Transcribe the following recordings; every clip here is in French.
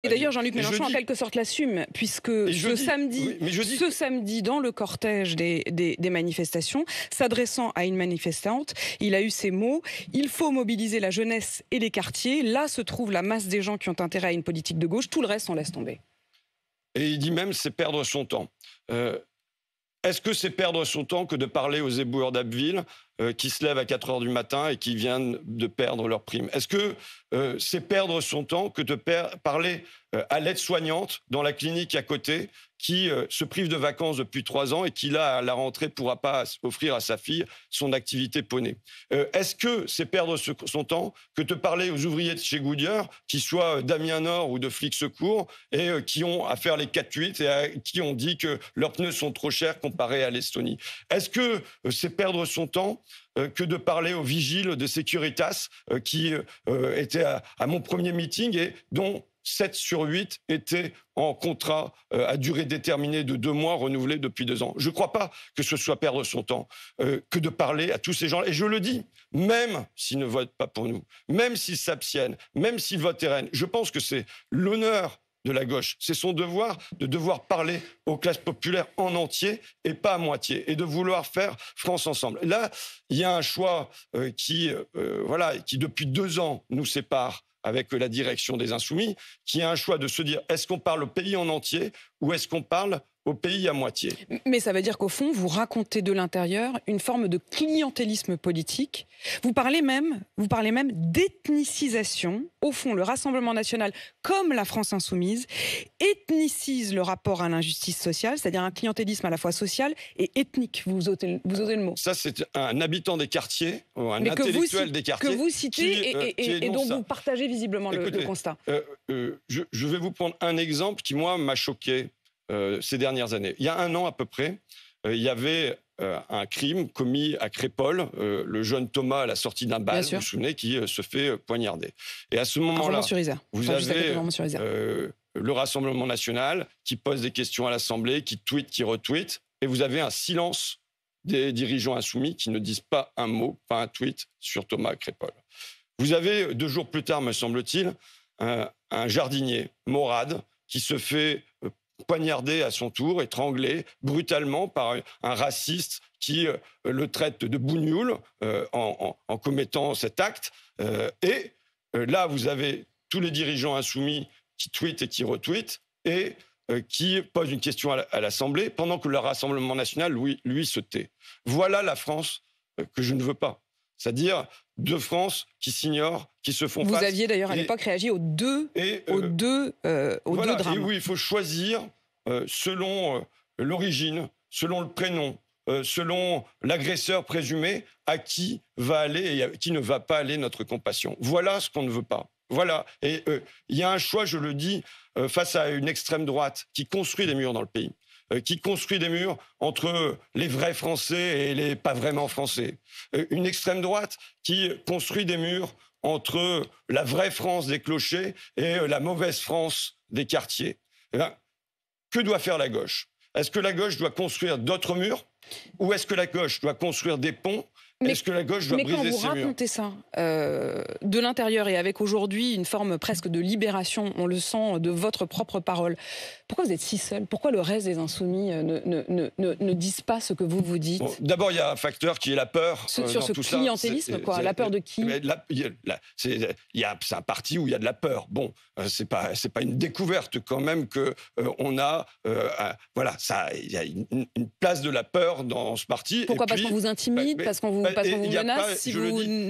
Et d'ailleurs, Jean-Luc Mélenchon, en quelque sorte, l'assume, puisque ce samedi, dans le cortège des manifestations, s'adressant à une manifestante, il a eu ces mots: il faut mobiliser la jeunesse et les quartiers. Là se trouve la masse des gens qui ont intérêt à une politique de gauche. Tout le reste, on laisse tomber. Et il dit même, c'est perdre son temps. Est-ce que c'est perdre son temps que de parler aux éboueurs d'Abbeville qui se lèvent à 4 heures du matin et qui viennent de perdre leur prime? Est-ce que c'est perdre son temps que de parler à l'aide-soignante dans la clinique à côté qui se prive de vacances depuis 3 ans et qui, là, à la rentrée, ne pourra pas offrir à sa fille son activité poney? Est-ce que c'est perdre son temps que de parler aux ouvriers de chez Goodyear, qu'ils soient d'Amiens Nord ou de Flics Secours, et qui ont à faire les 4-8 et à qui on dit que leurs pneus sont trop chers comparés à l'Estonie? Est-ce que c'est perdre son temps que de parler aux vigiles de Securitas qui étaient à mon premier meeting et dont 7 sur 8 étaient en contrat à durée déterminée de 2 mois, renouvelé depuis 2 ans? Je ne crois pas que ce soit perdre son temps que de parler à tous ces gens. Et je le dis, même s'ils ne votent pas pour nous, même s'ils s'abstiennent, même s'ils votent RN, je pense que c'est l'honneur de la gauche. C'est son devoir de devoir parler aux classes populaires en entier et pas à moitié, et de vouloir faire France ensemble. Là, il y a un choix qui depuis 2 ans nous sépare avec la direction des Insoumis, qui a un choix de se dire, est-ce qu'on parle au pays en entier ou est-ce qu'on parle au pays à moitié? Mais ça veut dire qu'au fond, vous racontez de l'intérieur une forme de clientélisme politique. Vous parlez même d'ethnicisation. Au fond, le Rassemblement national, comme la France insoumise, ethnicise le rapport à l'injustice sociale, c'est-à-dire un clientélisme à la fois social et ethnique. Vous osez le mot. Ça, c'est un habitant des quartiers, ou un intellectuel des quartiers. Que vous citez et dont vous partagez visiblement le constat. Je vais vous prendre un exemple qui, moi, m'a choqué ces dernières années. Il y a 1 an à peu près, il y avait un crime commis à Crépol, le jeune Thomas à la sortie d'un bal, vous vous souvenez, qui se fait poignarder. Et à ce moment-là, vous avez le Rassemblement national qui pose des questions à l'Assemblée, qui tweet, qui retweet, et vous avez un silence des dirigeants insoumis qui ne disent pas un mot, pas un tweet sur Thomas à Crépol. Vous avez 2 jours plus tard, me semble-t-il, un jardinier, Morad, qui se fait poignardé à son tour, étranglé brutalement par un raciste qui le traite de bougnoul en commettant cet acte. Là, vous avez tous les dirigeants insoumis qui tweetent et qui retweetent et qui posent une question à l'Assemblée pendant que le Rassemblement national, lui se tait. Voilà la France que je ne veux pas. C'est-à-dire 2 France qui s'ignorent, qui se font face. Vous aviez d'ailleurs à l'époque réagi aux deux drames. Et oui, il faut choisir selon l'origine, selon le prénom, selon l'agresseur présumé, à qui va aller et à qui ne va pas aller notre compassion. Voilà ce qu'on ne veut pas. Voilà. Et il y a un choix, je le dis, face à une extrême droite qui construit des murs dans le pays. Qui construit des murs entre les vrais Français et les pas vraiment Français. Une extrême droite qui construit des murs entre la vraie France des clochers et la mauvaise France des quartiers. Eh bien, que doit faire la gauche? Est-ce que la gauche doit construire d'autres murs? Ou est-ce que la gauche doit construire des ponts? Est-ce que la gauche doit briser ces murs? Mais quand vous racontez ça de l'intérieur et avec aujourd'hui une forme presque de libération, on le sent de votre propre parole, pourquoi vous êtes si seul? Pourquoi le reste des Insoumis ne disent pas ce que vous dites? Bon, d'abord, il y a un facteur qui est la peur. Sur ce clientélisme, quoi. La peur de qui? C'est un parti où il y a de la peur. Bon, c'est pas une découverte quand même que on a. Il y a une place de la peur dans ce parti. Pourquoi? Parce qu'on vous intimide, parce qu'on vous menace.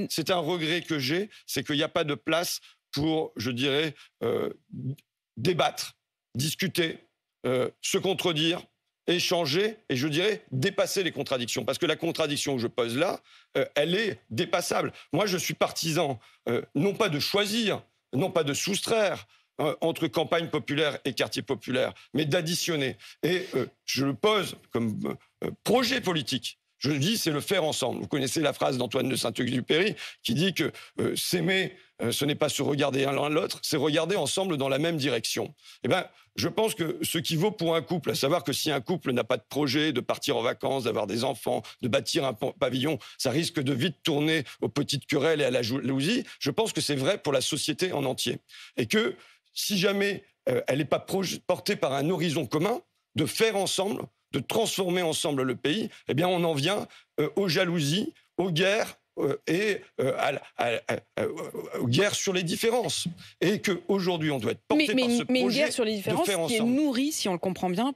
C'est un regret que j'ai, c'est qu'il n'y a pas de place pour, je dirais, débattre, discuter, se contredire, échanger et, je dirais, dépasser les contradictions. Parce que la contradiction que je pose là, elle est dépassable. Moi, je suis partisan, non pas de choisir, non pas de soustraire entre campagne populaire et quartier populaire, mais d'additionner. Et je le pose comme projet politique. Je dis, c'est le faire ensemble. Vous connaissez la phrase d'Antoine de Saint-Exupéry qui dit que s'aimer, ce n'est pas se regarder l'un l'autre, c'est regarder ensemble dans la même direction. Eh bien, je pense que ce qui vaut pour un couple, à savoir que si un couple n'a pas de projet de partir en vacances, d'avoir des enfants, de bâtir un pavillon, ça risque de vite tourner aux petites querelles et à la jalousie. Je pense que c'est vrai pour la société en entier. Et que si jamais elle n'est pas portée par un horizon commun de faire ensemble, de transformer ensemble le pays, eh bien on en vient aux jalousies, aux guerres, et aux guerres sur les différences. Et qu'aujourd'hui, on doit être porté par ce projet. Mais une guerre sur les différences qui ensemble. est nourrie, si on le comprend bien,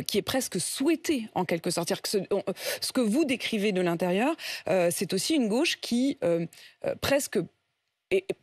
qui est presque souhaitée, en quelque sorte. C'est-à-dire que ce que vous décrivez de l'intérieur, c'est aussi une gauche qui presque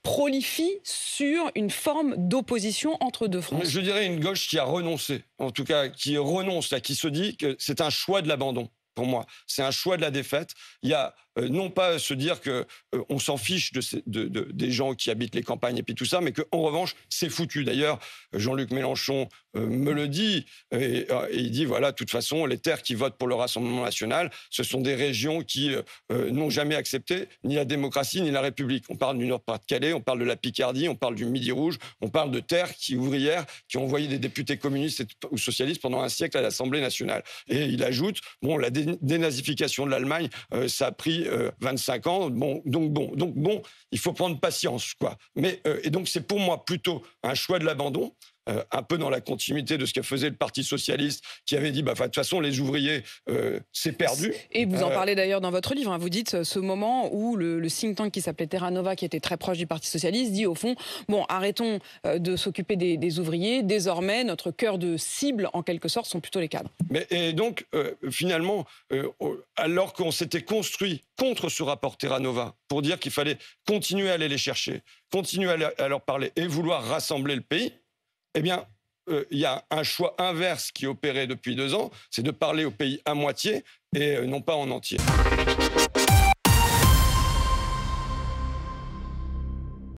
prolifie sur une forme d'opposition entre deux fronts. Je dirais une gauche qui a renoncé, en tout cas qui renonce, qui se dit que c'est un choix de l'abandon. Pour moi, c'est un choix de la défaite. Il y a non pas se dire que on s'en fiche des gens qui habitent les campagnes et puis tout ça, mais qu'en revanche, c'est foutu. D'ailleurs, Jean-Luc Mélenchon me le dit, et il dit, voilà, de toute façon, les terres qui votent pour le Rassemblement national, ce sont des régions qui n'ont jamais accepté ni la démocratie ni la République. On parle du Nord-Pas-de-Calais, on parle de la Picardie, on parle du Midi-Rouge, on parle de terres ouvrières qui ont envoyé des députés communistes ou socialistes pendant un siècle à l'Assemblée nationale. Et il ajoute, bon, la dénazification de l'Allemagne, ça a pris 25 ans, donc il faut prendre patience, quoi. Mais et donc c'est pour moi plutôt un choix de l'abandon. Un peu dans la continuité de ce que faisait le Parti socialiste, qui avait dit, de toute façon, les ouvriers, c'est perdu. Et vous en parlez d'ailleurs dans votre livre, hein, vous dites ce moment où le think tank qui s'appelait Terra Nova, qui était très proche du Parti socialiste, dit au fond, bon, arrêtons de s'occuper des ouvriers, désormais, notre cœur de cible, en quelque sorte, sont plutôt les cadres. Et donc, finalement, alors qu'on s'était construit contre ce rapport Terra Nova, pour dire qu'il fallait continuer à aller les chercher, continuer à leur parler et vouloir rassembler le pays, eh bien, il y a un choix inverse qui est opéré depuis 2 ans, c'est de parler au pays à moitié et non pas en entier.